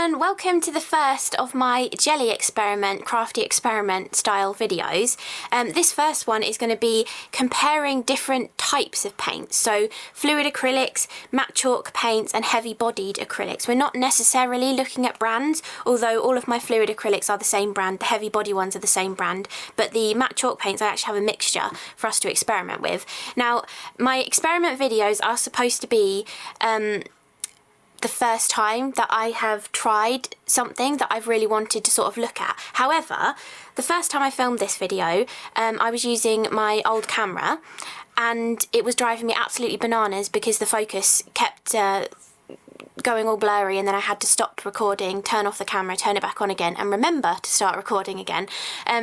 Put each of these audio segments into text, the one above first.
everyone, welcome to the first of my Gelli Experiment, CRaFTi Experiment style videos. This first one is going to be comparing different types of paints, so fluid acrylics, matte chalk paints and heavy bodied acrylics. We're not necessarily looking at brands, although all of my fluid acrylics are the same brand, the heavy body ones are the same brand, but the matte chalk paints I actually have a mixture for us to experiment with. Now, my experiment videos are supposed to be the first time that I have tried something that I've really wanted to sort of look at. However, the first time I filmed this video, I was using my old camera and it was driving me absolutely bananas because the focus kept going all blurry, and then I had to stop recording, turn off the camera, turn it back on again and remember to start recording again.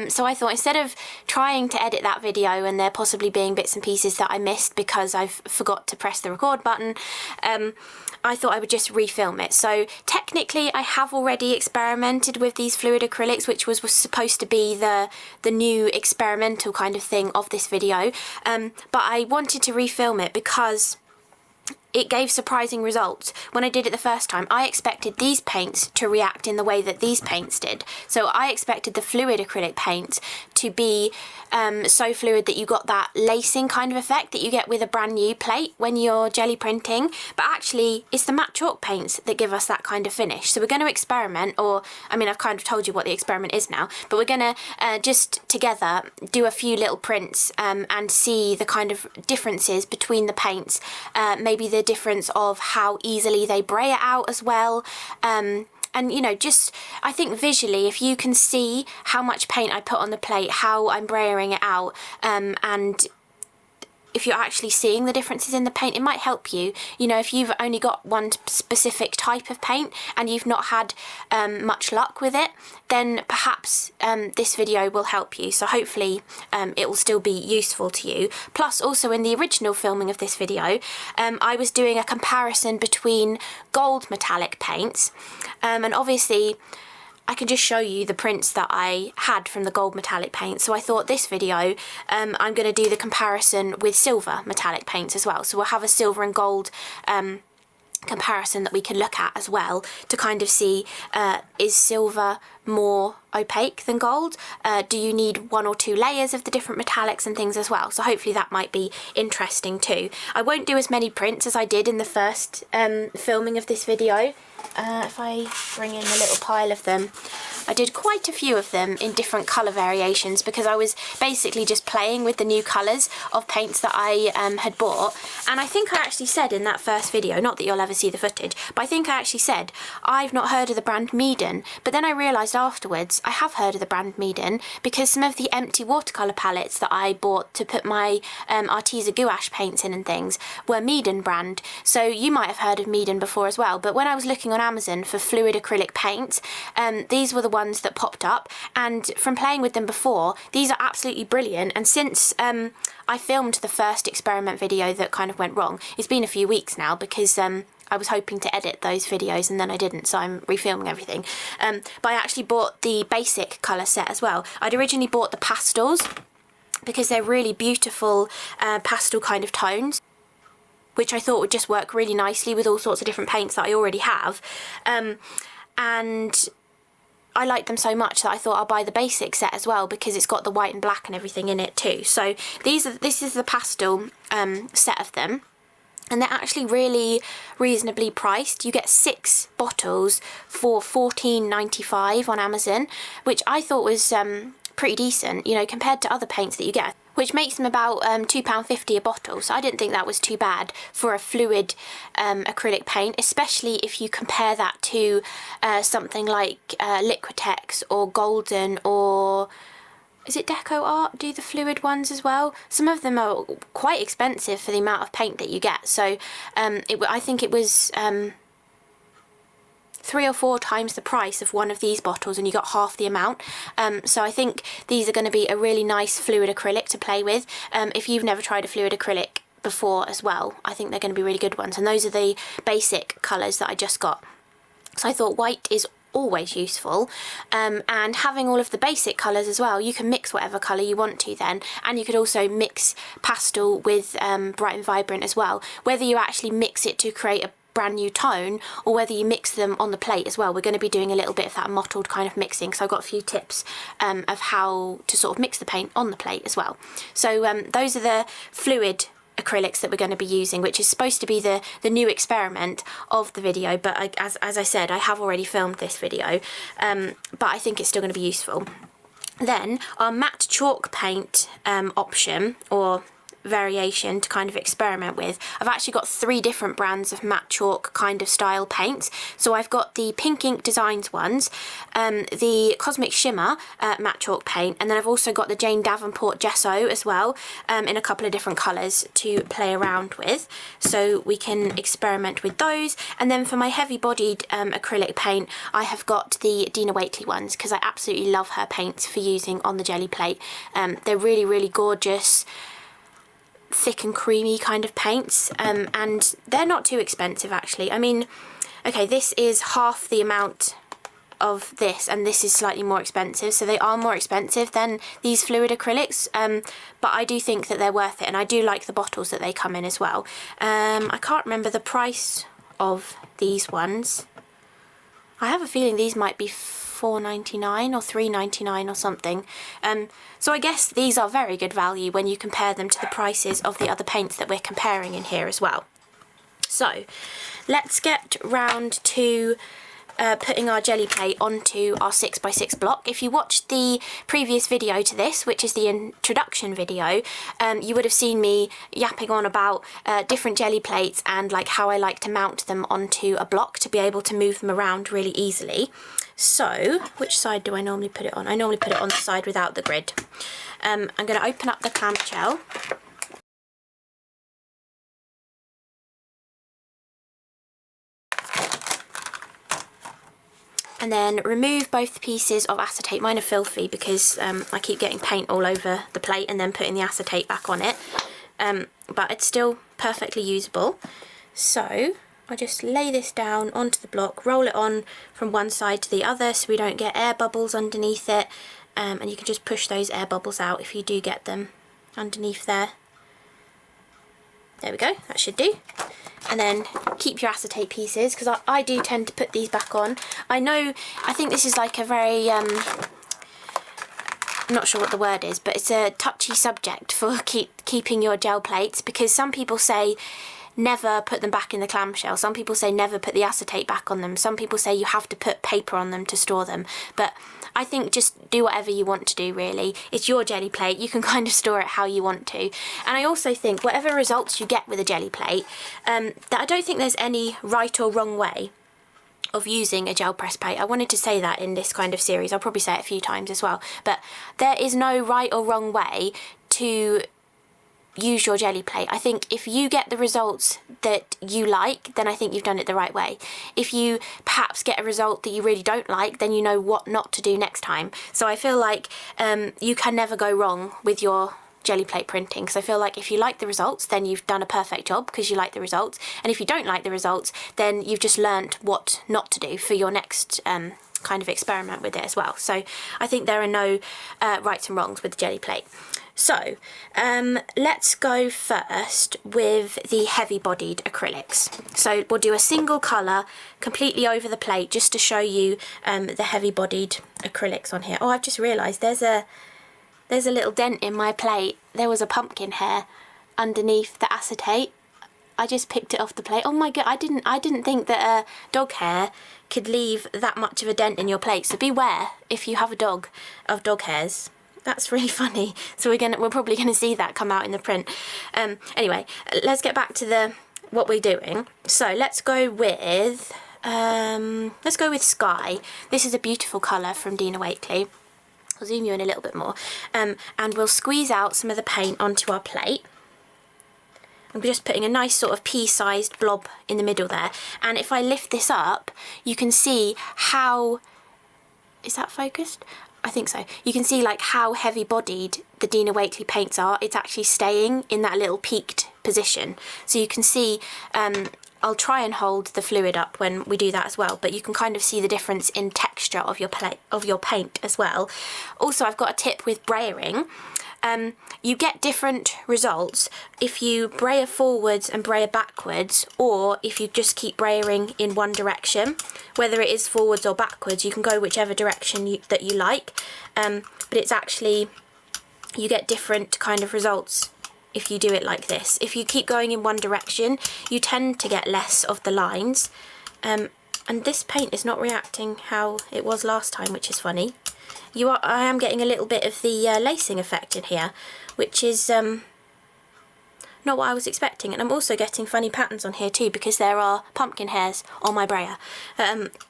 So I thought, instead of trying to edit that video and there possibly being bits and pieces that I missed because I forgot to press the record button, I thought I would just refilm it. So technically I have already experimented with these fluid acrylics, which was supposed to be the new experimental kind of thing of this video, but I wanted to refilm it because it gave surprising results. When I did it the first time, I expected these paints to react in the way that these paints did. So I expected the fluid acrylic paints to be so fluid that you got that lacing kind of effect that you get with a brand new plate when you're jelly printing. But actually, it's the matte chalk paints that give us that kind of finish. So we're going to experiment, or I mean, I've kind of told you what the experiment is now, but we're going to just together do a few little prints and see the kind of differences between the paints, maybe the difference of how easily they bray it out as well, and you know, just I think visually, if you can see how much paint I put on the plate, how I'm braying it out, and if you're actually seeing the differences in the paint, it might help you. You know, if you've only got one specific type of paint and you've not had much luck with it, then perhaps this video will help you. So hopefully it will still be useful to you. Plus, also in the original filming of this video, I was doing a comparison between gold metallic paints, and obviously I can just show you the prints that I had from the gold metallic paint. So I thought this video, I'm going to do the comparison with silver metallic paints as well. So we'll have a silver and gold comparison that we can look at as well to kind of see, is silver more opaque than gold? Do you need one or two layers of the different metallics and things as well? So hopefully that might be interesting too. I won't do as many prints as I did in the first filming of this video. If I bring in a little pile of them, I did quite a few of them in different colour variations because I was basically just playing with the new colours of paints that I had bought. And I think I actually said in that first video, not that you'll ever see the footage, but I think I actually said I've not heard of the brand Meeden, but then I realised afterwards I have heard of the brand Meeden because some of the empty watercolour palettes that I bought to put my Arteza gouache paints in and things were Meeden brand. So you might have heard of Meeden before as well, but when I was looking on Amazon for fluid acrylic paints, these were the ones that popped up, and from playing with them before, these are absolutely brilliant. And since I filmed the first experiment video that kind of went wrong, it's been a few weeks now because I was hoping to edit those videos and then I didn't, so I'm refilming everything. But I actually bought the basic colour set as well. I'd originally bought the pastels because they're really beautiful pastel kind of tones, which I thought would just work really nicely with all sorts of different paints that I already have. And I like them so much that I thought I'll buy the basic set as well because it's got the white and black and everything in it too. So this is the pastel set of them, and they're actually really reasonably priced. You get 6 bottles for $14.95 on Amazon, which I thought was pretty decent, you know, compared to other paints that you get, which makes them about £2.50 a bottle. So I didn't think that was too bad for a fluid acrylic paint, especially if you compare that to something like Liquitex or Golden, or is it Deco Art do the fluid ones as well? Some of them are quite expensive for the amount of paint that you get. So I think it was 3 or 4 times the price of one of these bottles, and you got half the amount. So I think these are going to be a really nice fluid acrylic to play with. If you've never tried a fluid acrylic before as well, I think they're going to be really good ones. And those are the basic colours that I just got. So I thought white is always useful, and having all of the basic colours as well, you can mix whatever colour you want to then, and you could also mix pastel with bright and vibrant as well. Whether you actually mix it to create a brand new tone, or whether you mix them on the plate as well. We're going to be doing a little bit of that mottled kind of mixing, so I've got a few tips of how to sort of mix the paint on the plate as well. So those are the fluid acrylics that we're going to be using, which is supposed to be the new experiment of the video, but as I said, I have already filmed this video, but I think it's still going to be useful. Then our matte chalk paint option, or variation to kind of experiment with. I've actually got 3 different brands of matte chalk kind of style paints. So I've got the Pink Ink Designs ones, the Cosmic Shimmer matte chalk paint, and then I've also got the Jane Davenport Gesso as well, in a couple of different colours to play around with. So we can experiment with those. And then for my heavy bodied acrylic paint, I have got the Dina Waitley ones, because I absolutely love her paints for using on the jelly plate. They're really, really gorgeous, thick and creamy kind of paints, and they're not too expensive actually. I mean, okay, this is half the amount of this, and this is slightly more expensive, so they are more expensive than these fluid acrylics, but I do think that they're worth it, and I do like the bottles that they come in as well. I can't remember the price of these ones. I have a feeling these might be $4.99 or $3.99 or something. So I guess these are very good value when you compare them to the prices of the other paints that we're comparing in here as well. So let's get round to putting our jelly plate onto our 6x6 block. If you watched the previous video to this, which is the introduction video, you would have seen me yapping on about different jelly plates and like how I like to mount them onto a block to be able to move them around really easily. So which side do I normally put it on? I normally put it on the side without the grid. I'm going to open up the clamshell. And then remove both the pieces of acetate. Mine are filthy because I keep getting paint all over the plate and then putting the acetate back on it. But it's still perfectly usable. So I'll just lay this down onto the block, roll it on from one side to the other so we don't get air bubbles underneath it. And you can just push those air bubbles out if you do get them underneath there. There we go, that should do. And then keep your acetate pieces, because I do tend to put these back on. I think this is like a very, I'm not sure what the word is, but it's a touchy subject for keeping your gel plates, because some people say never put them back in the clamshell. Some people say never put the acetate back on them. Some people say you have to put paper on them to store them. But I think just do whatever you want to do, really. It's your jelly plate. You can kind of store it how you want to. And I also think whatever results you get with a jelly plate, that I don't think there's any right or wrong way of using a gel press plate. I wanted to say that in this kind of series. I'll probably say it a few times as well. But there is no right or wrong way to use your jelly plate. I think if you get the results that you like, then I think you've done it the right way. If you perhaps get a result that you really don't like, then you know what not to do next time. So I feel like you can never go wrong with your jelly plate printing, because I feel like if you like the results, then you've done a perfect job because you like the results, and if you don't like the results, then you've just learned what not to do for your next kind of experiment with it as well. So I think there are no rights and wrongs with the jelly plate. So let's go first with the heavy-bodied acrylics. So we'll do a single colour completely over the plate just to show you the heavy-bodied acrylics on here. Oh, I've just realised there's a little dent in my plate. There was a pumpkin hair underneath the acetate. I just picked it off the plate. Oh my god, I didn't think that dog hair could leave that much of a dent in your plate. So beware if you have a dog of dog hairs. That's really funny. So we're probably gonna see that come out in the print. Anyway, let's get back to what we're doing. So let's go with Sky. This is a beautiful colour from Dina Waitley. I'll zoom you in a little bit more. And we'll squeeze out some of the paint onto our plate. I'm just putting a nice sort of pea-sized blob in the middle there. And if I lift this up, you can see how, is that focused? I think so. You can see like how heavy-bodied the Dina Waitley paints are. It's actually staying in that little peaked position. So you can see, I'll try and hold the fluid up when we do that as well, but you can kind of see the difference in texture of your paint as well. Also, I've got a tip with brayering. you get different results if you brayer forwards and brayer backwards, or if you just keep brayering in one direction. Whether it is forwards or backwards, you can go whichever direction that you like, but it's actually, you get different kind of results if you do it like this. If you keep going in one direction, you tend to get less of the lines, and this paint is not reacting how it was last time, which is funny. I am getting a little bit of the lacing effect in here, which is not what I was expecting. And I'm also getting funny patterns on here too, because there are pumpkin hairs on my brayer.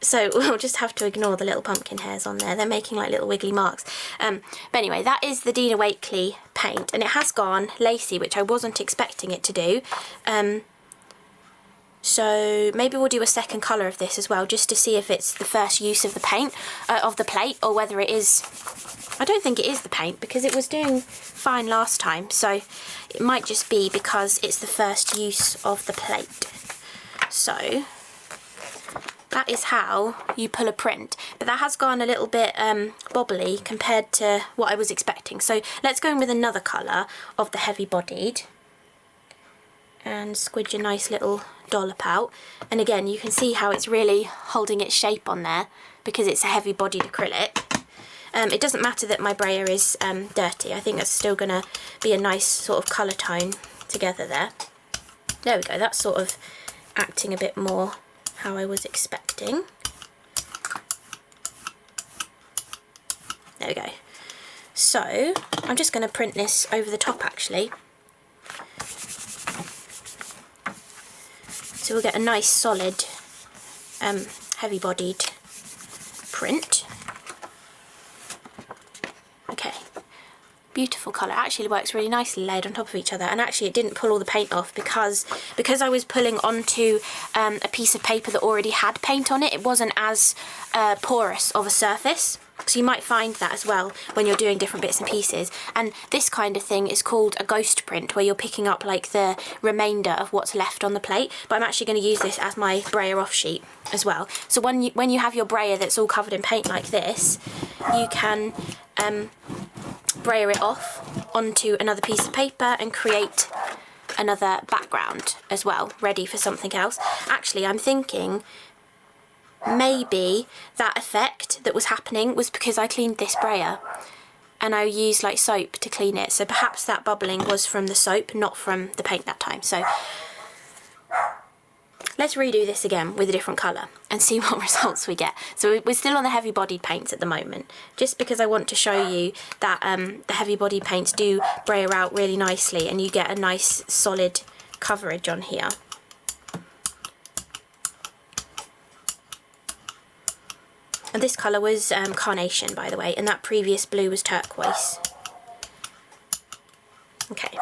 So we'll just have to ignore the little pumpkin hairs on there. They're making like little wiggly marks. But anyway, that is the Dina Wakley paint, and it has gone lacy, which I wasn't expecting it to do. So maybe we'll do a second colour of this as well, just to see if it's the first use of the paint, of the plate, or whether it is. I don't think it is the paint, because it was doing fine last time, so it might just be because it's the first use of the plate. So that is how you pull a print, but that has gone a little bit bobbly compared to what I was expecting. So let's go in with another colour of the heavy bodied and squidge a nice little dollop out. And again, you can see how it's really holding its shape on there because it's a heavy bodied acrylic. It doesn't matter that my brayer is dirty. I think that's still going to be a nice sort of colour tone together there. There we go, that's sort of acting a bit more how I was expecting. There we go. So I'm just going to print this over the top actually. So we'll get a nice solid heavy bodied print. Okay, beautiful colour. It actually works really nicely layered on top of each other, and actually it didn't pull all the paint off because I was pulling onto a piece of paper that already had paint on it. It wasn't as porous of a surface. So you might find that as well when you're doing different bits and pieces. And this kind of thing is called a ghost print, where you're picking up like the remainder of what's left on the plate. But I'm actually going to use this as my brayer off sheet as well. So when you have your brayer that's all covered in paint like this, you can brayer it off onto another piece of paper and create another background as well, ready for something else. Actually, I'm thinking maybe that effect that was happening was because I cleaned this brayer and I used like soap to clean it, so perhaps that bubbling was from the soap, not from the paint that time. So let's redo this again with a different colour and see what results we get. So we're still on the heavy bodied paints at the moment, just because I want to show you that the heavy bodied paints do brayer out really nicely and you get a nice solid coverage on here. And this colour was carnation, by the way, and that previous blue was turquoise. Okay.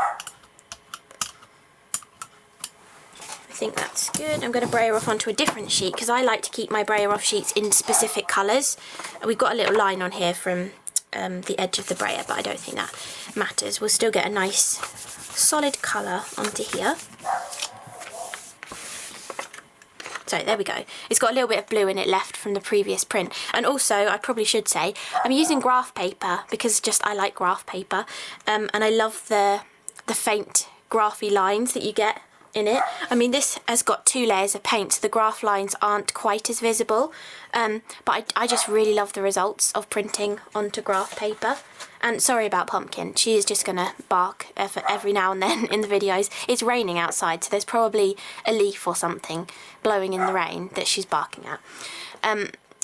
I think that's good. I'm going to brayer off onto a different sheet because I like to keep my brayer off sheets in specific colours. We've got a little line on here from the edge of the brayer, but I don't think that matters. We'll still get a nice solid colour onto here. So there we go. It's got a little bit of blue in it left from the previous print. And also, I probably should say, I'm using graph paper because just I like graph paper. And I love the faint graphy lines that you get in it. I mean, this has got 2 layers of paint, so the graph lines aren't quite as visible. But I just really love the results of printing onto graph paper. And sorry about Pumpkin, she is just going to bark every now and then in the videos. It's raining outside, so there's probably a leaf or something blowing in the rain that she's barking at.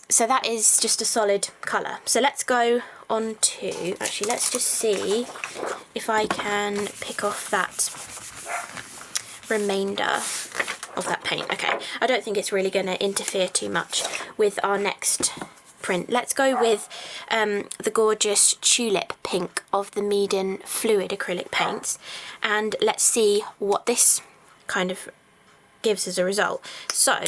So that is just a solid colour. So let's go on to, actually let's just see if I can pick off that remainder of that paint. Okay, I don't think it's really going to interfere too much with our next print. Let's go with the gorgeous tulip pink of the Meaden fluid acrylic paints, and let's see what this kind of gives as a result. So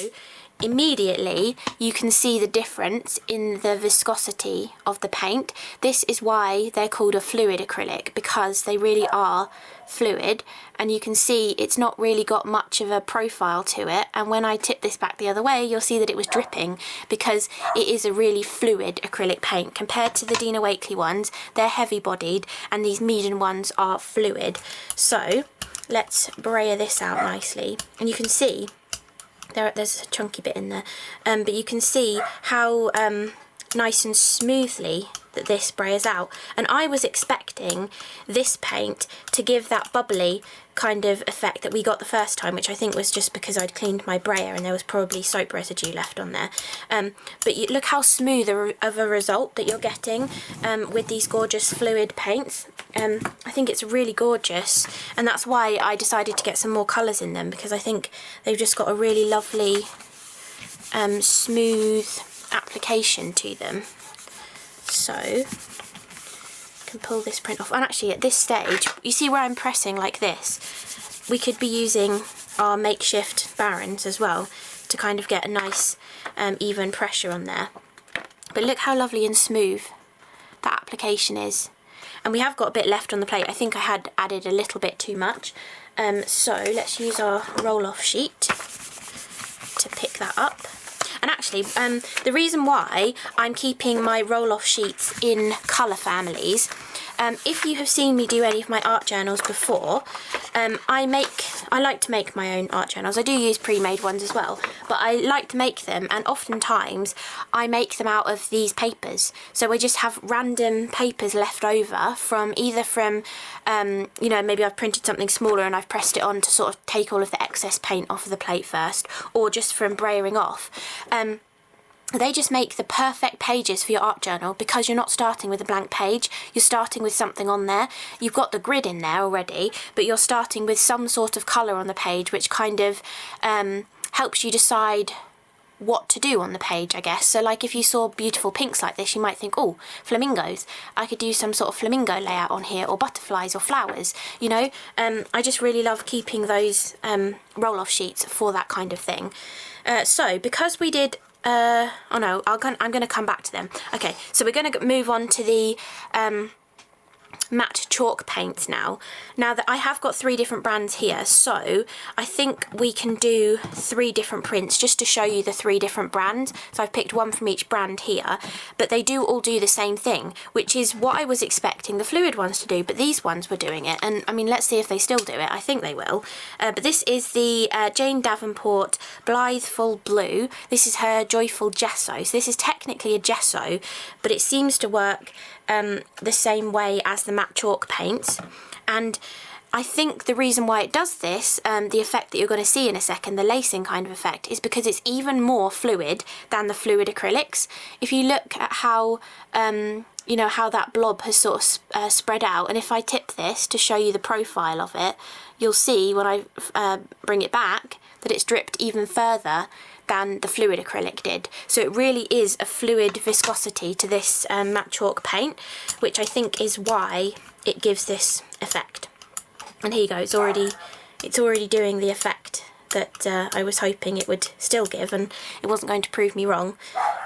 immediately you can see the difference in the viscosity of the paint. This is why they're called a fluid acrylic, because they really are fluid, and you can see it's not really got much of a profile to it. And when I tip this back the other way, you'll see that it was dripping, because it is a really fluid acrylic paint. Compared to the Dina Wakley ones, they're heavy bodied and these Meaden ones are fluid. So let's brayer this out nicely, and you can see there's a chunky bit in there, but you can see how nice and smoothly that this brayers out. And I was expecting this paint to give that bubbly kind of effect that we got the first time, which I think was just because I'd cleaned my brayer and there was probably soap residue left on there. But look how smooth of a result that you're getting with these gorgeous fluid paints. I think it's really gorgeous, and that's why I decided to get some more colours in them, because I think they've just got a really lovely smooth application to them. So I can pull this print off, and actually at this stage, you see where I'm pressing like this, we could be using our makeshift barons as well to kind of get a nice even pressure on there. But look how lovely and smooth that application is. And we have got a bit left on the plate. I think I had added a little bit too much. So let's use our roll-off sheet to pick that up. And actually, the reason why I'm keeping my roll-off sheets in colour families, if you have seen me do any of my art journals before, I like to make my own art journals. I do use pre-made ones as well, but I like to make them, and oftentimes I make them out of these papers. So I just have random papers left over from either from, you know, maybe I've printed something smaller and I've pressed it on to sort of take all of the excess paint off of the plate first, or just from brayering off. They just make the perfect pages for your art journal, because you're not starting with a blank page, you're starting with something on there. You've got the grid in there already, but you're starting with some sort of colour on the page, which kind of helps you decide what to do on the page, I guess. So like if you saw beautiful pinks like this, you might think, oh, flamingos, I could do some sort of flamingo layout on here, or butterflies or flowers, you know. I just really love keeping those roll-off sheets for that kind of thing. So because we did oh no, I'm going to come back to them. Okay, so we're going to move on to the matte chalk paints now. Now that I have got 3 different brands here, so I think we can do 3 different prints just to show you the 3 different brands. So I've picked one from each brand here, but they do all do the same thing, which is what I was expecting the fluid ones to do, but these ones were doing it. And I mean, let's see if they still do it. I think they will. But this is the Jane Davenport Blitheful Blue. This is her Joyful Gesso. So this is technically a gesso, but it seems to work the same way as the matte chalk paints. And I think the reason why it does this, the effect that you're going to see in a second, the lacing kind of effect, is because it's even more fluid than the fluid acrylics. If you look at how, you know, how that blob has sort of spread out, and if I tip this to show you the profile of it, you'll see when I bring it back that it's dripped even further than the fluid acrylic did. So it really is a fluid viscosity to this matte chalk paint, which I think is why it gives this effect. And here you go, it's already doing the effect that I was hoping it would still give, and it wasn't going to prove me wrong.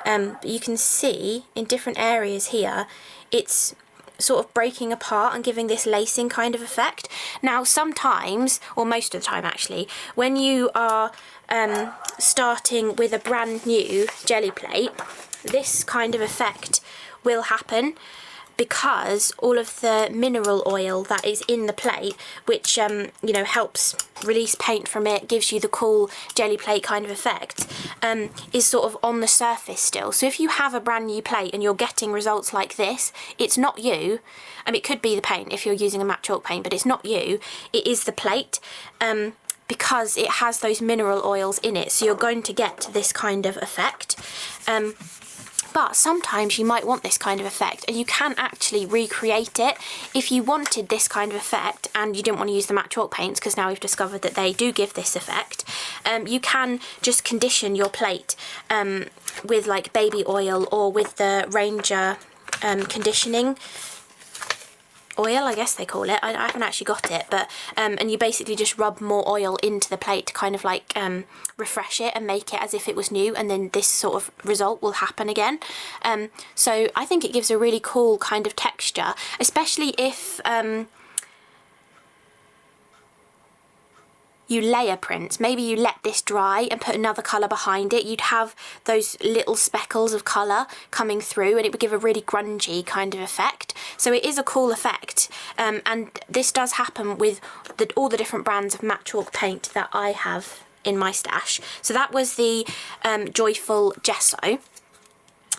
But you can see in different areas here, it's sort of breaking apart and giving this lacing kind of effect. Now sometimes, or most of the time actually, when you are starting with a brand new jelly plate, this kind of effect will happen, because all of the mineral oil that is in the plate, which you know, helps release paint from it, gives you the cool jelly plate kind of effect, is sort of on the surface still. So if you have a brand new plate and you're getting results like this, it's not you. I mean, it could be the paint if you're using a matte chalk paint, but it's not you, it is the plate, because it has those mineral oils in it, so you're going to get this kind of effect. But sometimes you might want this kind of effect, and you can actually recreate it. If you wanted this kind of effect and you didn't want to use the matte chalk paints, because now we've discovered that they do give this effect, you can just condition your plate with like baby oil, or with the Ranger conditioning oil, I guess they call it. I haven't actually got it, but and you basically just rub more oil into the plate to kind of like refresh it and make it as if it was new, and then this sort of result will happen again. So I think it gives a really cool kind of texture, especially if you layer prints. Maybe you let this dry and put another colour behind it. You'd have those little speckles of colour coming through, and it would give a really grungy kind of effect. So it is a cool effect, and this does happen with all the different brands of matte chalk paint that I have in my stash. So that was the Joyful Gesso.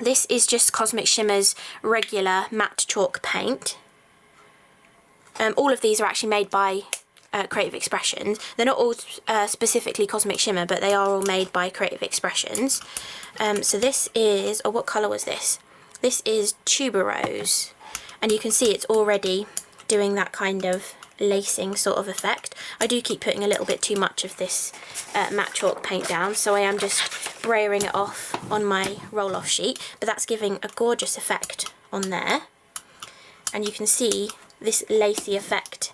This is just Cosmic Shimmer's regular matte chalk paint. All of these are actually made by Creative Expressions. They're not all specifically Cosmic Shimmer, but they are all made by Creative Expressions. So this is, what colour was this? This is Tuberose, and you can see it's already doing that kind of lacing sort of effect. I do keep putting a little bit too much of this matte chalk paint down, so I am just brayering it off on my roll-off sheet, but that's giving a gorgeous effect on there. And you can see this lacy effect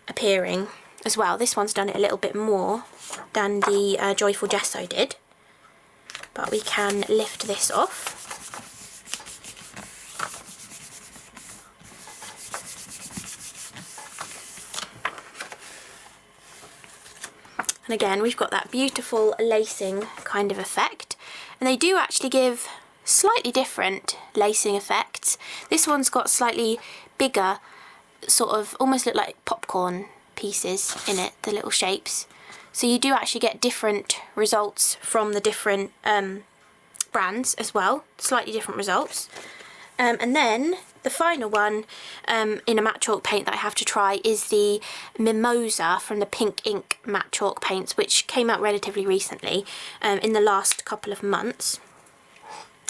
appearing as well. This one's done it a little bit more than the Joyful Gesso did, but we can lift this off. And again, we've got that beautiful lacing kind of effect, and they do actually give slightly different lacing effects. This one's got slightly bigger, sort of almost look like popcorn pieces in it, the little shapes. So you do actually get different results from the different brands as well, slightly different results. And then the final one in a matte chalk paint that I have to try is the Mimosa from the Pink Ink matte chalk paints, which came out relatively recently, in the last couple of months.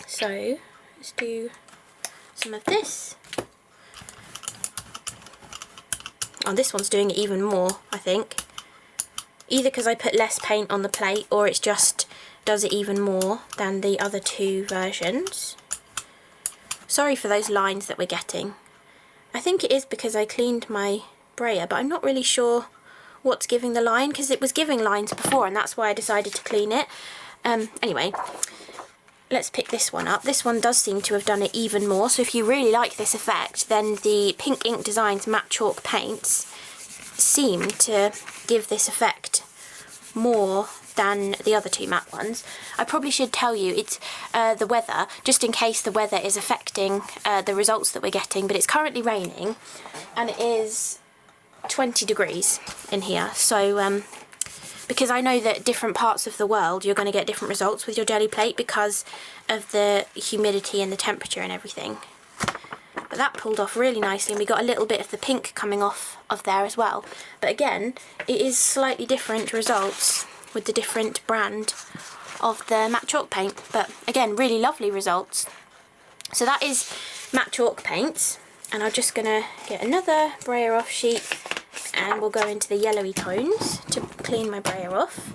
So let's do some of this. Oh, this one's doing it even more, I think. Either because I put less paint on the plate, or it just does it even more than the other two versions. Sorry for those lines that we're getting. I think it is because I cleaned my brayer, but I'm not really sure what's giving the line, because it was giving lines before, and that's why I decided to clean it. Anyway, let's pick this one up. This one does seem to have done it even more, so if you really like this effect, then the Pink Ink Designs matte chalk paints seem to give this effect more than the other two matte ones. I probably should tell you it's the weather, just in case the weather is affecting the results that we're getting, but it's currently raining and it is 20 degrees in here, so because I know that different parts of the world you're going to get different results with your jelly plate because of the humidity and the temperature and everything. But that pulled off really nicely, and we got a little bit of the pink coming off of there as well. But again, it is slightly different results with the different brand of the matte chalk paint, but again, really lovely results. So that is matte chalk paints, and I'm just gonna get another brayer off sheet and we'll go into the yellowy tones to clean my brayer off.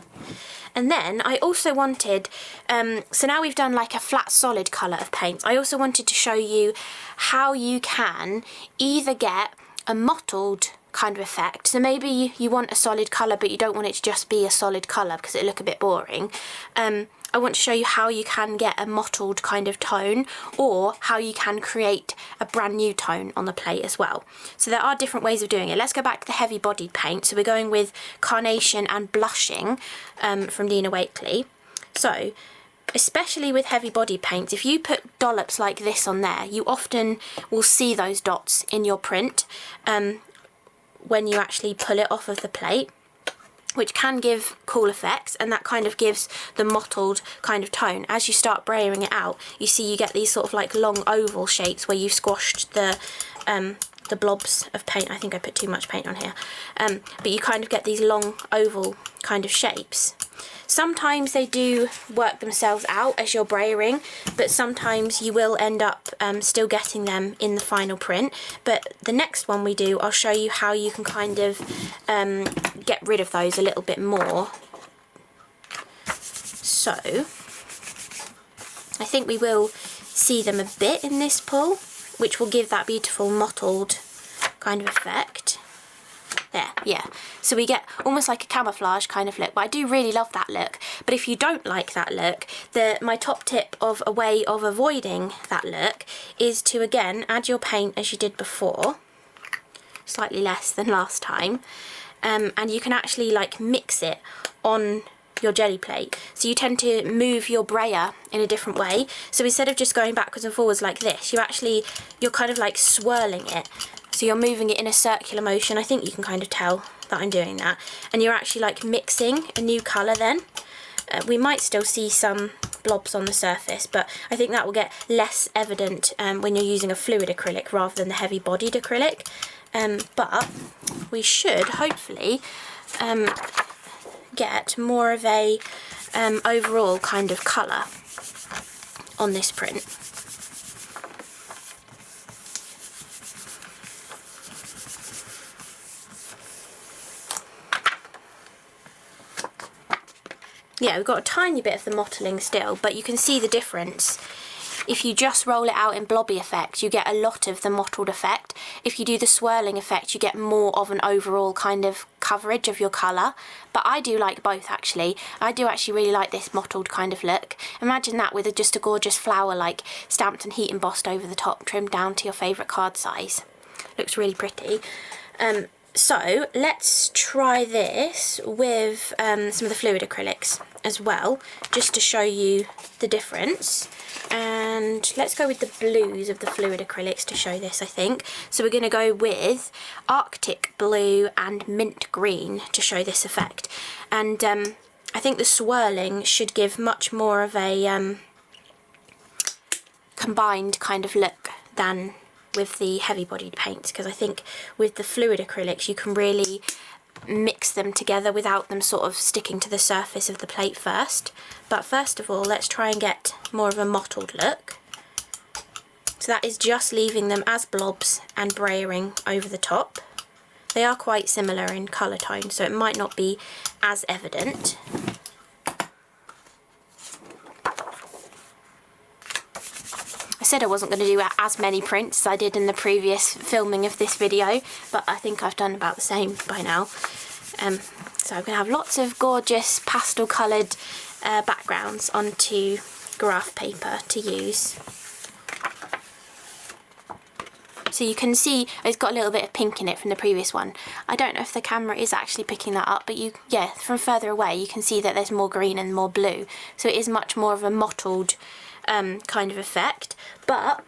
And then I also wanted, so now we've done like a flat solid colour of paints, I also wanted to show you how you can either get a mottled kind of effect. So maybe you want a solid colour but you don't want it to just be a solid colour because it'll look a bit boring. I want to show you how you can get a mottled kind of tone, or how you can create a brand new tone on the plate as well. So there are different ways of doing it. Let's go back to the heavy bodied paint. So we're going with Carnation and Blushing from Nina Wakeley. So especially with heavy bodied paints, if you put dollops like this on there, you often will see those dots in your print when you actually pull it off of the plate, which can give cool effects, and that kind of gives the mottled kind of tone. As you start brayering it out, you see you get these sort of like long oval shapes where you've squashed the blobs of paint. I think I put too much paint on here, but you kind of get these long oval kind of shapes. Sometimes they do work themselves out as you're brayering, but sometimes you will end up still getting them in the final print. But the next one we do, I'll show you how you can kind of get rid of those a little bit more. So I think we will see them a bit in this pull, which will give that beautiful mottled kind of effect. There, yeah. So we get almost like a camouflage kind of look, but I do really love that look. But if you don't like that look, my top tip of a way of avoiding that look is to, again, add your paint as you did before, slightly less than last time, and you can actually like mix it on your jelly plate. So you tend to move your brayer in a different way. So instead of just going backwards and forwards like this, you're kind of like swirling it. So you're moving it in a circular motion. I think you can kind of tell that I'm doing that. And you're actually like mixing a new colour then. We might still see some blobs on the surface, but I think that will get less evident when you're using a fluid acrylic rather than the heavy bodied acrylic. But we should hopefully get more of a overall kind of colour on this print. Yeah, we've got a tiny bit of the mottling still, but you can see the difference. If you just roll it out in blobby effect, you get a lot of the mottled effect. If you do the swirling effect, you get more of an overall kind of coverage of your colour. But I do like both, actually. I do actually really like this mottled kind of look. Imagine that with just a gorgeous flower like stamped and heat embossed over the top, trimmed down to your favourite card size. Looks really pretty. So let's try this with some of the fluid acrylics as well, just to show you the difference. And let's go with the blues of the fluid acrylics to show this, I think. So we're going to go with Arctic blue and mint green to show this effect. And I think the swirling should give much more of a combined kind of look than with the heavy bodied paints, because I think with the fluid acrylics you can really mix them together without them sort of sticking to the surface of the plate first. But first of all, let's try and get more of a mottled look. So that is just leaving them as blobs and brayering over the top. They are quite similar in colour tone, so it might not be as evident. I said I wasn't going to do as many prints as I did in the previous filming of this video, but I think I've done about the same by now. So I'm going to have lots of gorgeous pastel coloured backgrounds onto graph paper to use. So you can see it's got a little bit of pink in it from the previous one. I don't know if the camera is actually picking that up, but yeah, from further away you can see that there's more green and more blue. So it is much more of a mottled kind of effect. But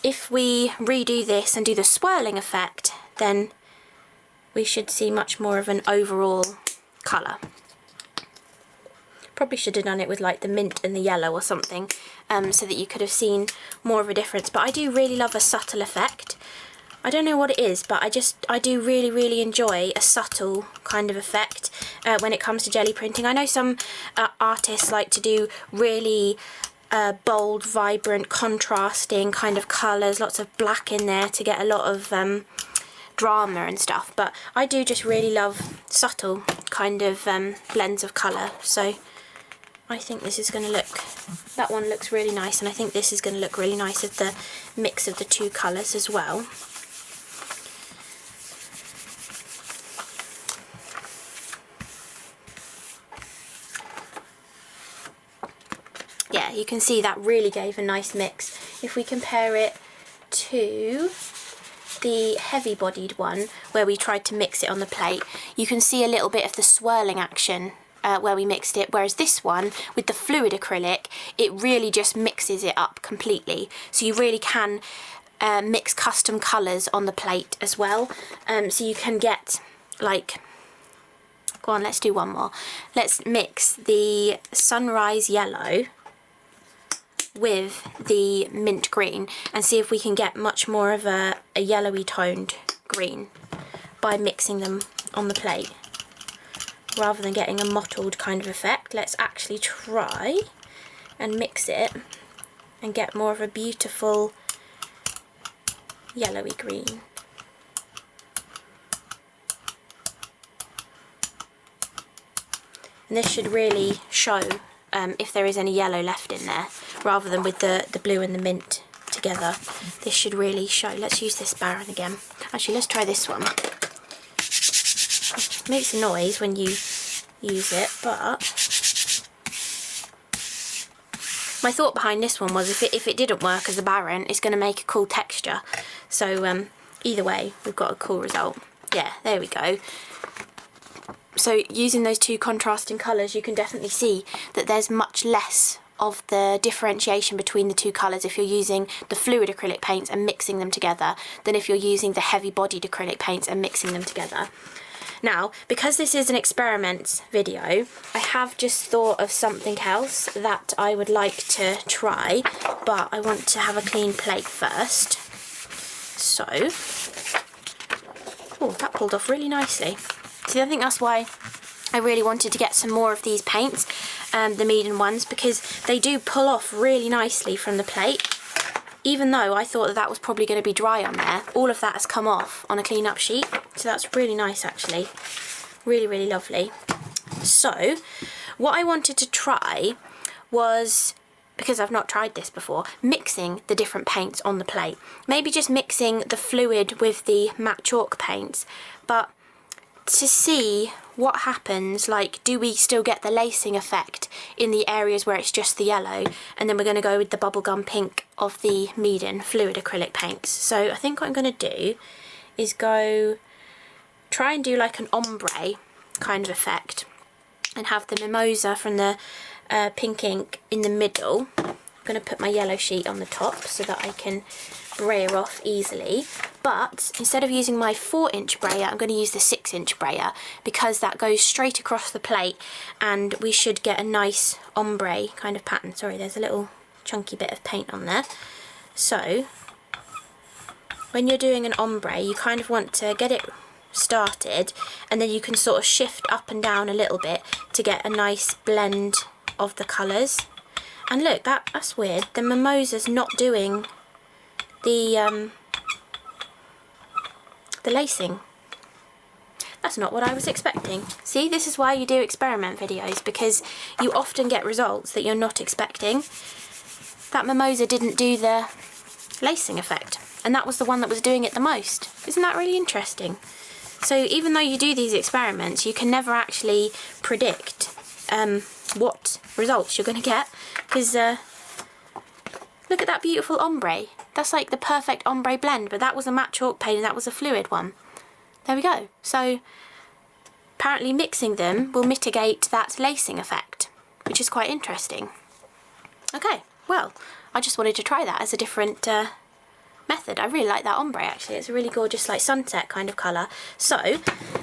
if we redo this and do the swirling effect, then we should see much more of an overall colour. Probably should have done it with like the mint and the yellow or something, so that you could have seen more of a difference. But I do really love a subtle effect. I don't know what it is, but I do really enjoy a subtle kind of effect when it comes to jelly printing. I know some artists like to do really bold, vibrant, contrasting kind of colours, lots of black in there to get a lot of drama and stuff, but I do just really love subtle kind of blends of colour. So I think this is going to look, that one looks really nice, and I think this is going to look really nice with the mix of the two colours as well. Yeah, you can see that really gave a nice mix. If we compare it to the heavy bodied one where we tried to mix it on the plate, you can see a little bit of the swirling action where we mixed it, whereas this one with the fluid acrylic, it really just mixes it up completely. So you really can mix custom colours on the plate as well. So you can get like, go on, let's do one more. Let's mix the sunrise yellow with the mint green and see if we can get much more of a yellowy toned green by mixing them on the plate rather than getting a mottled kind of effect. Let's actually try and mix it and get more of a beautiful yellowy green. And this should really show if there is any yellow left in there, rather than with the blue and the mint together. This should really show. Let's use this Baron again. Actually, let's try this one. It makes a noise when you use it, but my thought behind this one was if it didn't work as a Baron, it's going to make a cool texture. So either way, we've got a cool result. Yeah, there we go. So using those two contrasting colours, you can definitely see that there's much less of the differentiation between the two colours if you're using the fluid acrylic paints and mixing them together than if you're using the heavy bodied acrylic paints and mixing them together. Now, because this is an experiments video, I have just thought of something else that I would like to try, but I want to have a clean plate first. So, oh, that pulled off really nicely. See, I think that's why I really wanted to get some more of these paints, the Meeden ones, because they do pull off really nicely from the plate. Even though I thought that that was probably going to be dry on there, all of that has come off on a clean up sheet. So that's really nice actually. Really, really lovely. So, what I wanted to try was, because I've not tried this before, mixing the different paints on the plate. Maybe just mixing the fluid with the matte chalk paints, but to see what happens, like, do we still get the lacing effect in the areas where it's just the yellow, and then we're going to go with the bubblegum pink of the Meeden fluid acrylic paints. So I think what I'm going to do is try and do like an ombre kind of effect and have the mimosa from the pink ink in the middle. I'm going to put my yellow sheet on the top so that I can brayer off easily, but instead of using my 4-inch brayer, I'm going to use the 6-inch brayer because that goes straight across the plate and we should get a nice ombre kind of pattern. Sorry, there's a little chunky bit of paint on there. So when you're doing an ombre, you kind of want to get it started and then you can sort of shift up and down a little bit to get a nice blend of the colours. And look, that's weird, the mimosa's not doing the lacing. That's not what I was expecting. See, this is why you do experiment videos, because you often get results that you're not expecting. That mimosa didn't do the lacing effect, and that was the one that was doing it the most. Isn't that really interesting? So even though you do these experiments, you can never actually predict what results you're going to get, because look at that beautiful ombre. That's like the perfect ombre blend, but that was a matte chalk paint and that was a fluid one. There we go. So apparently mixing them will mitigate that lacing effect, which is quite interesting. Okay, well, I just wanted to try that as a different method. I really like that ombre actually. It's a really gorgeous like sunset kind of colour. So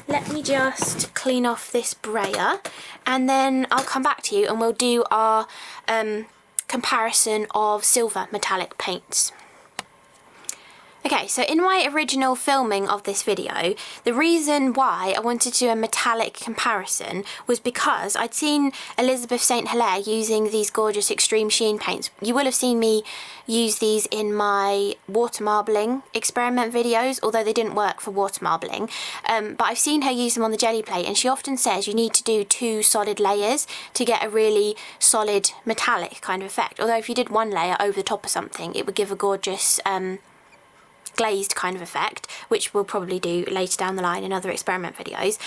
let me just clean off this brayer and then I'll come back to you and we'll do our comparison of silver metallic paints. Okay, so in my original filming of this video, the reason why I wanted to do a metallic comparison was because I'd seen Elizabeth St. Hilaire using these gorgeous extreme sheen paints. You will have seen me use these in my water marbling experiment videos, although they didn't work for water marbling. But I've seen her use them on the jelly plate, and she often says you need to do 2 solid layers to get a really solid metallic kind of effect. Although if you did 1 layer over the top of something, it would give a gorgeous glazed kind of effect, which we'll probably do later down the line in other experiment videos.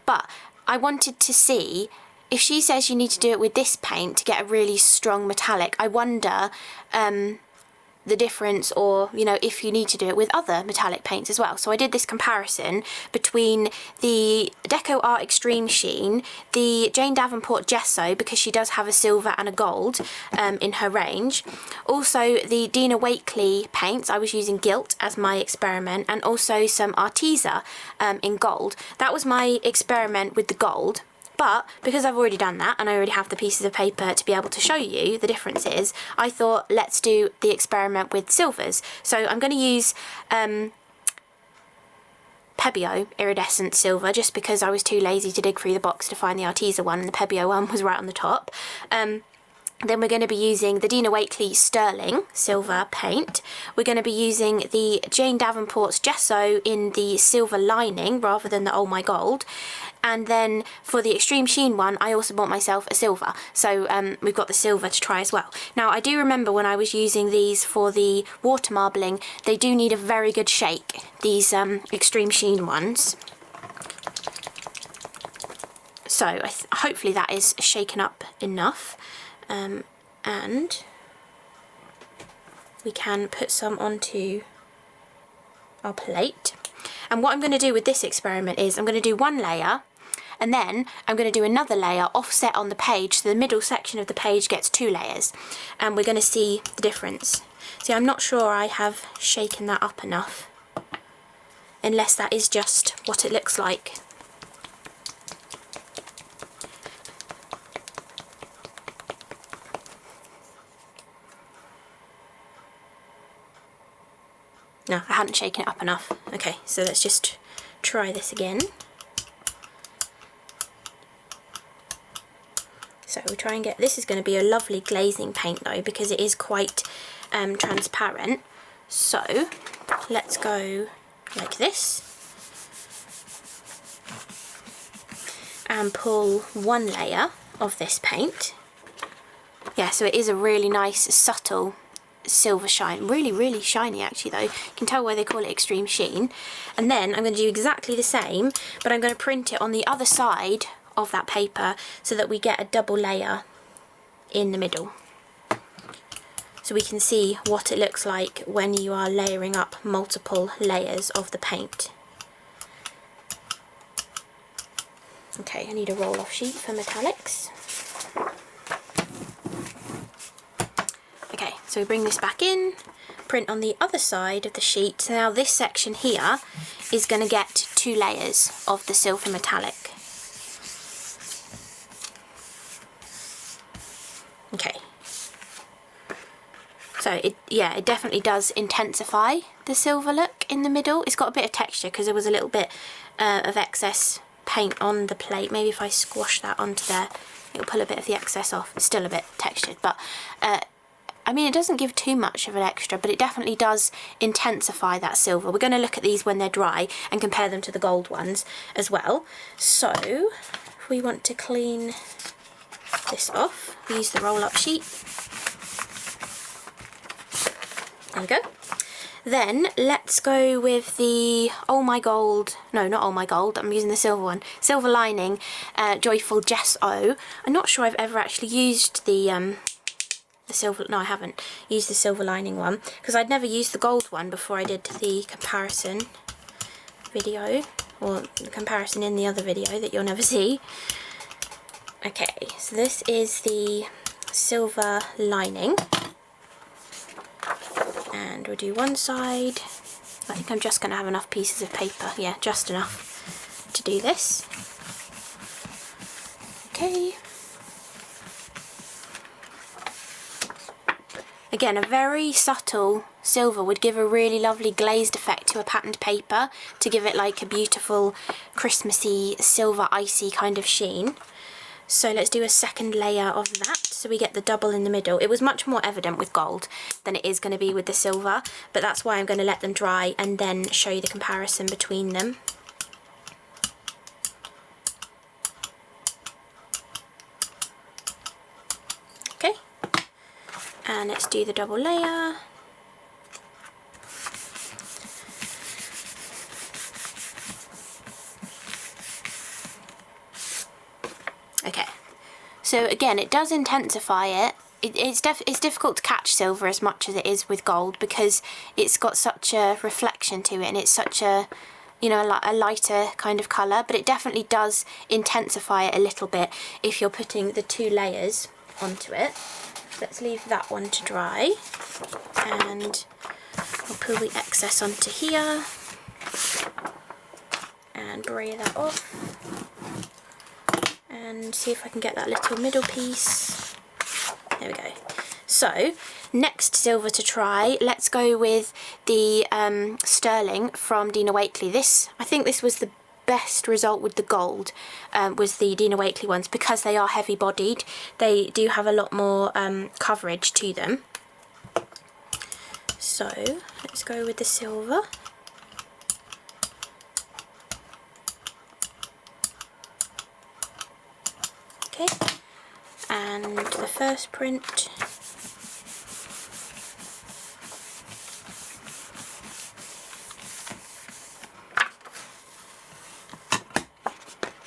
But I wanted to see, if she says you need to do it with this paint to get a really strong metallic, I wonder the difference, or you know, if you need to do it with other metallic paints as well. So I did this comparison between the Deco Art Extreme Sheen, the Jane Davenport Gesso, because she does have a silver and a gold in her range, also the Dina Wakley paints. I was using gilt as my experiment, and also some Arteza in gold. That was my experiment with the gold. But because I've already done that and I already have the pieces of paper to be able to show you the differences, I thought let's do the experiment with silvers. So I'm going to use Pebbio iridescent silver, just because I was too lazy to dig through the box to find the Arteza one, and the Pebbio one was right on the top. Then we're going to be using the Dina Wakley Sterling silver paint. We're going to be using the Jane Davenport's gesso in the silver lining rather than the Oh My Gold. And then for the Extreme Sheen one, I also bought myself a silver. So we've got the silver to try as well. Now, I do remember when I was using these for the water marbling, they do need a very good shake, these Extreme Sheen ones. So hopefully that is shaken up enough. And we can put some onto our plate. And what I'm going to do with this experiment is I'm going to do one layer, and then I'm going to do another layer offset on the page, so the middle section of the page gets 2 layers, and we're going to see the difference. See, I'm not sure I have shaken that up enough, unless that is just what it looks like. No, I hadn't shaken it up enough. Okay, so let's just try this again. So we'll try and get, this is going to be a lovely glazing paint though, because it is quite transparent. So let's go like this and pull one layer of this paint. Yeah, so it is a really nice subtle silver shine, really shiny actually though. You can tell why they call it Extreme Sheen. And then I'm going to do exactly the same, but I'm going to print it on the other side of that paper so that we get a double layer in the middle, so we can see what it looks like when you are layering up multiple layers of the paint. Okay, I need a roll-off sheet for metallics. Okay, so we bring this back in, print on the other side of the sheet. So now this section here is going to get 2 layers of the silver metallic. Okay, so it definitely does intensify the silver look in the middle. It's got a bit of texture because there was a little bit of excess paint on the plate. Maybe if I squash that onto there, it'll pull a bit of the excess off. It's still a bit textured, but I mean, it doesn't give too much of an extra, but it definitely does intensify that silver. We're going to look at these when they're dry and compare them to the gold ones as well. So if we want to clean this off, we use the roll-up sheet. There we go. Then let's go with the Oh My Gold, no, not Oh My Gold, I'm using the silver one, Silver Lining Joyful Gesso. I'm not sure I've ever actually used the silver, no I haven't used the Silver Lining one, because I'd never used the gold one before I did the comparison video, or the comparison in the other video that you'll never see. Okay, so this is the Silver Lining, and we'll do one side. I think I'm just going to have enough pieces of paper, yeah, just enough to do this. Okay. Again, a very subtle silver would give a really lovely glazed effect to a patterned paper to give it like a beautiful Christmassy silver icy kind of sheen. So let's do a second layer of that so we get the double in the middle. It was much more evident with gold than it is going to be with the silver, but that's why I'm going to let them dry and then show you the comparison between them. Okay, and let's do the double layer. Okay, so again, it does intensify it. It's difficult to catch silver as much as it is with gold because it's got such a reflection to it, and it's such a, you know, a lighter kind of colour, but it definitely does intensify it a little bit if you're putting the 2 layers onto it. Let's leave that one to dry, and I'll pull the excess onto here and bray that off. And see if I can get that little middle piece. There we go. So, next silver to try, let's go with the Sterling from Dina Wakley. This, I think this was the best result with the gold was the Dina Wakley ones, because they are heavy bodied. They do have a lot more coverage to them. So let's go with the silver. Okay, and the first print.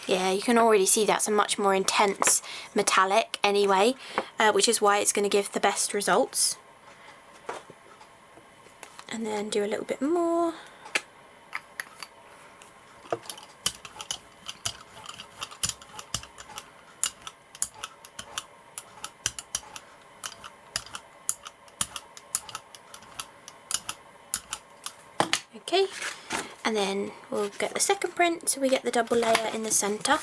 Yeah, you can already see that's a much more intense metallic anyway, which is why it's going to give the best results. And then do a little bit more. Okay, and then we'll get the second print, so we get the double layer in the centre.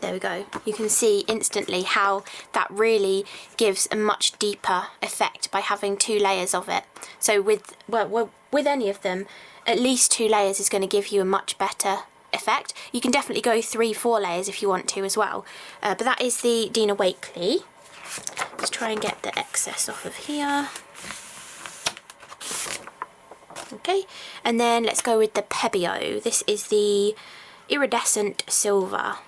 There we go. You can see instantly how that really gives a much deeper effect by having 2 layers of it. So with any of them, at least 2 layers is going to give you a much better effect. You can definitely go 3-4 layers if you want to as well. But that is the Dina Wakley. Let's try and get the excess off of here. Okay, and then let's go with the Pebeo. This is the iridescent silver.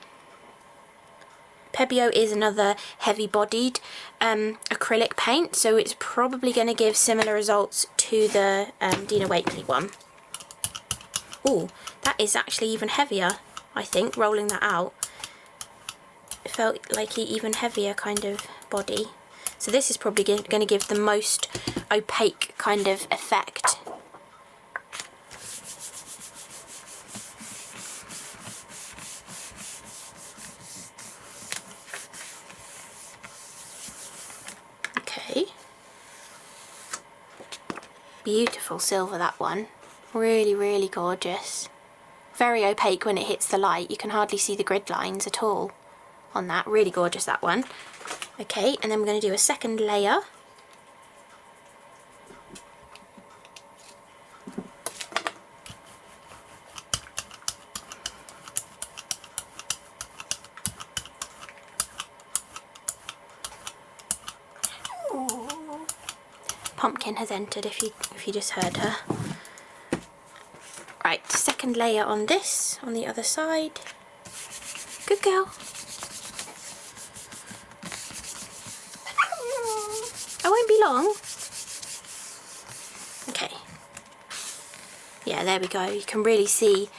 Pebeo is another heavy-bodied acrylic paint, so it's probably going to give similar results to the Dina Wakley one. Oh, that is actually even heavier, I think, rolling that out. It felt like an even heavier kind of body. So this is probably going to give the most opaque kind of effect. Okay. Beautiful silver, that one. Really, really gorgeous. Very opaque when it hits the light. You can hardly see the grid lines at all on that. Really gorgeous, that one. Okay, and then we're going to do a second layer. Pumpkin has entered if you just heard her. Right, second layer on this, on the other side. Good girl. I won't be long. Okay. Yeah, there we go. You can really see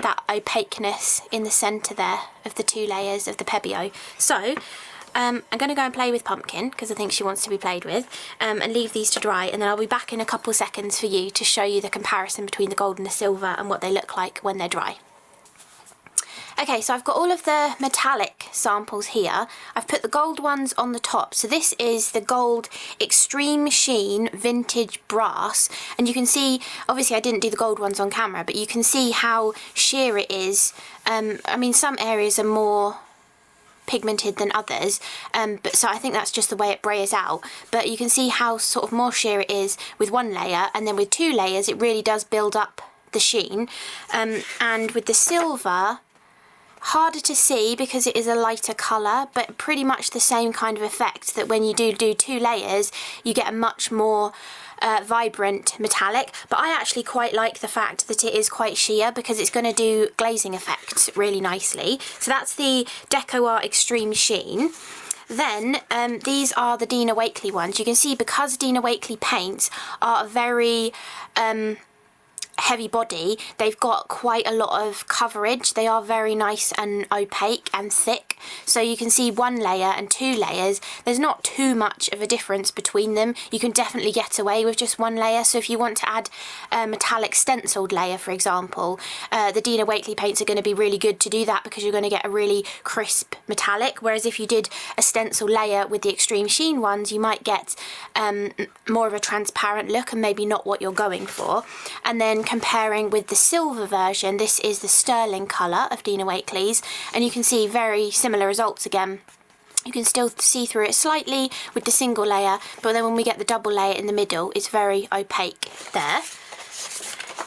that opaqueness in the centre there of the 2 layers of the Pebeo. So, I'm going to go and play with Pumpkin, because I think she wants to be played with, and leave these to dry, and then I'll be back in a couple seconds for you to show you the comparison between the gold and the silver and what they look like when they're dry. Okay, so I've got all of the metallic samples here. I've put the gold ones on the top. So this is the gold Extreme Sheen Vintage Brass, and you can see, obviously I didn't do the gold ones on camera, but you can see how sheer it is. I mean, some areas are more pigmented than others, but so I think that's just the way it brays out, but you can see how sort of more sheer it is with 1 layer, and then with 2 layers it really does build up the sheen. And with the silver, harder to see because it is a lighter colour, but pretty much the same kind of effect, that when you do 2 layers you get a much more vibrant metallic. But I actually quite like the fact that it is quite sheer, because it's going to do glazing effects really nicely. So that's the Deco Art Extreme Sheen. Then these are the Dina Wakley ones. You can see, because Dina Wakley paints are very heavy body, they've got quite a lot of coverage. They are very nice and opaque and thick, so you can see 1 layer and 2 layers, there's not too much of a difference between them. You can definitely get away with just 1 layer. So if you want to add a metallic stenciled layer, for example, the Dina Wakley paints are going to be really good to do that, because you're going to get a really crisp metallic, whereas if you did a stencil layer with the Extreme Sheen ones, you might get more of a transparent look and maybe not what you're going for. And then comparing with the silver version, this is the sterling colour of Dina Wakley's, and you can see very similar results again. You can still see through it slightly with the single layer, but then when we get the double layer in the middle, it's very opaque there.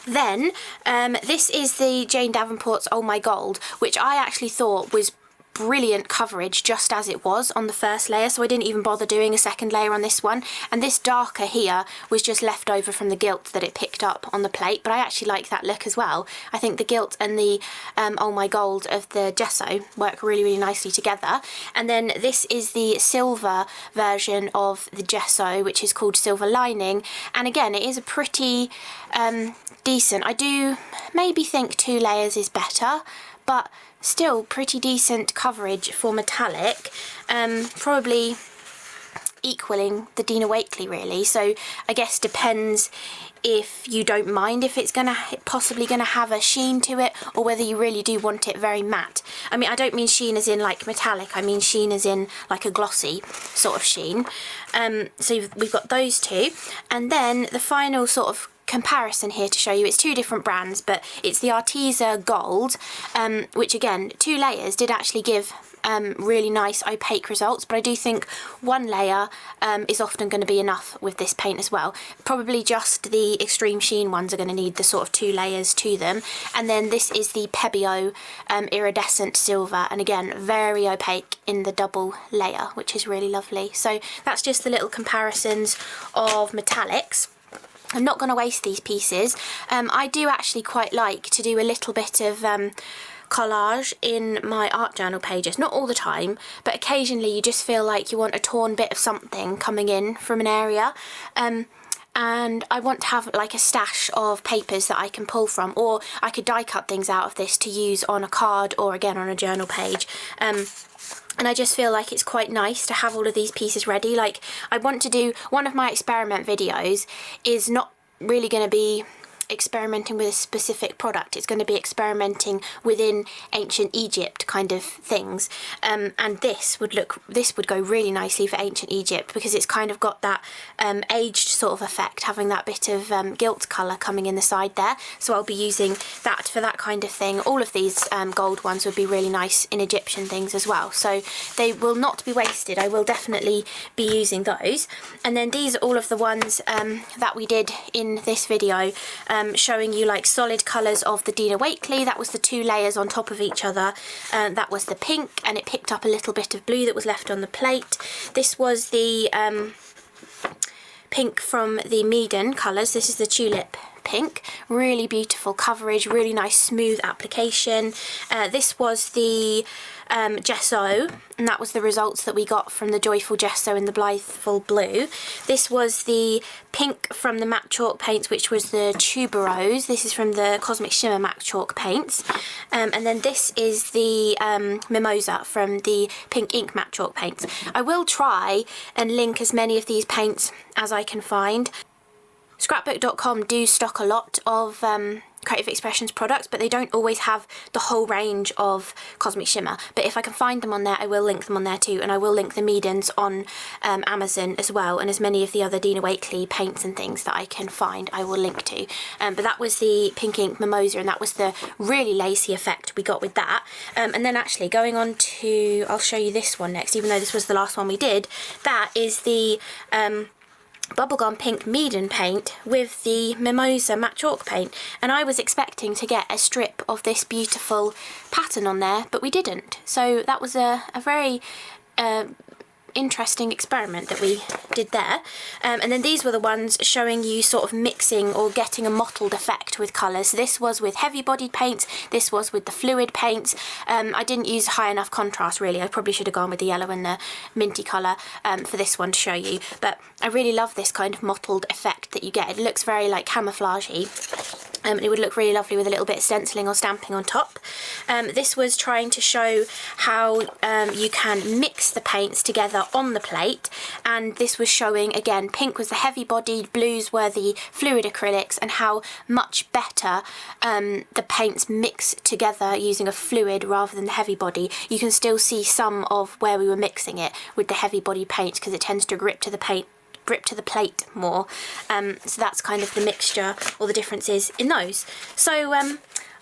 Then, this is the Jane Davenport's Oh My Gold, which I actually thought was brilliant coverage just as it was on the first layer, so I didn't even bother doing a second layer on this one. And this darker here was just left over from the gilt that it picked up on the plate, but I actually like that look as well. I think the gilt and the Oh My Gold of the gesso work really, really nicely together. And then this is the silver version of the gesso, which is called Silver Lining, and again it is a pretty decent. I do maybe think 2 layers is better, but still pretty decent coverage for metallic, probably equaling the Dina Wakley really. So I guess depends if you don't mind if it's possibly gonna have a sheen to it, or whether you really do want it very matte. I mean, I don't mean sheen as in like metallic, I mean sheen as in like a glossy sort of sheen. So we've got those two, and then the final sort of comparison here to show you, it's 2 different brands, but it's the Arteza Gold, which again 2 layers did actually give really nice opaque results, but I do think 1 layer is often going to be enough with this paint as well. Probably just the extreme sheen ones are going to need the sort of 2 layers to them. And then this is the Pebeo iridescent silver, and again very opaque in the double layer, which is really lovely. So that's just the little comparisons of metallics. I'm not going to waste these pieces. I do actually quite like to do a little bit of collage in my art journal pages. Not all the time, but occasionally you just feel like you want a torn bit of something coming in from an area. And I want to have like a stash of papers that I can pull from, or I could die cut things out of this to use on a card or again on a journal page. And I just feel like it's quite nice to have all of these pieces ready. Like, I want to do, one of my experiment videos is not really going to be experimenting with a specific product. It's going to be experimenting within ancient Egypt kind of things, and this would go really nicely for ancient Egypt, because it's kind of got that aged sort of effect, having that bit of gilt colour coming in the side there. So I'll be using that for that kind of thing. All of these gold ones would be really nice in Egyptian things as well, so they will not be wasted. I will definitely be using those. And then these are all of the ones that we did in this video, showing you like solid colours of the Dina Wakley. That was the 2 layers on top of each other. That was the pink, and it picked up a little bit of blue that was left on the plate. This was the pink from the Meaden colours. This is the tulip pink. Really beautiful coverage, really nice smooth application. This was the gesso, and that was the results that we got from the Joyful Gesso in the Blitheful Blue. This was the pink from the matte chalk paints, which was the Tuberose. This is from the Cosmic Shimmer matte chalk paints. And then this is the Mimosa from the pink ink matte chalk paints. I will try and link as many of these paints as I can find. Scrapbook.com do stock a lot of Creative Expressions products, but they don't always have the whole range of Cosmic Shimmer. But if I can find them on there, I will link them on there too, and I will link the Meadens on Amazon as well, and as many of the other Dina Wakley paints and things that I can find, I will link to. But that was the pink ink Mimosa, and that was the really lacy effect we got with that. And then actually going on to, I'll show you this one next, even though this was the last one we did. That is the bubblegum pink Meaden paint with the Mimosa matte chalk paint, and I was expecting to get a strip of this beautiful pattern on there, but we didn't. So that was a very interesting experiment that we did there. And then these were the ones showing you sort of mixing or getting a mottled effect with colours. So this was with heavy bodied paints, this was with the fluid paints. I didn't use high enough contrast really. I probably should have gone with the yellow and the minty colour for this one to show you, but I really love this kind of mottled effect that you get. It looks very like camouflagey. It would look really lovely with a little bit of stenciling or stamping on top. This was trying to show how you can mix the paints together on the plate, and this was showing, again, pink was the heavy bodied, blues were the fluid acrylics, and how much better the paints mix together using a fluid rather than the heavy body. You can still see some of where we were mixing it with the heavy body paints, because it tends to grip to the plate more. So that's kind of the mixture or the differences in those. So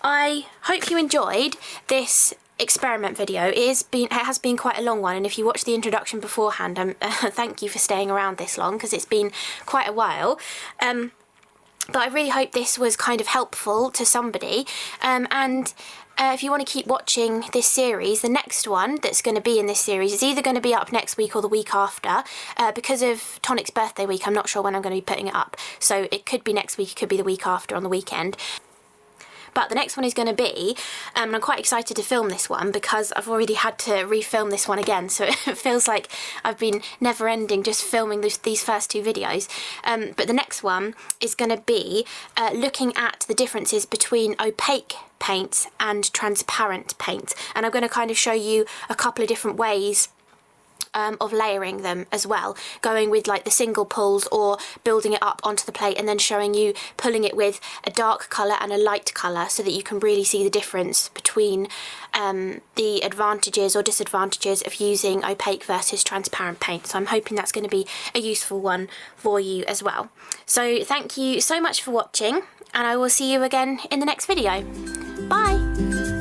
I hope you enjoyed this experiment video, it has been quite a long one, and if you watched the introduction beforehand, thank you for staying around this long, because it's been quite a while. But I really hope this was kind of helpful to somebody, and if you want to keep watching this series, the next one that's going to be in this series is either going to be up next week or the week after. Because of Tonic's birthday week, I'm not sure when I'm going to be putting it up, so it could be next week, it could be the week after on the weekend. But the next one is going to be, and I'm quite excited to film this one because I've already had to refilm this one again, so it feels like I've been never ending just filming these first two videos. But the next one is going to be looking at the differences between opaque paints and transparent paints, and I'm going to kind of show you a couple of different ways of layering them as well, going with like the single pulls or building it up onto the plate and then showing you pulling it with a dark colour and a light colour, so that you can really see the difference between the advantages or disadvantages of using opaque versus transparent paint. So I'm hoping that's going to be a useful one for you as well. So thank you so much for watching, and I will see you again in the next video. Bye!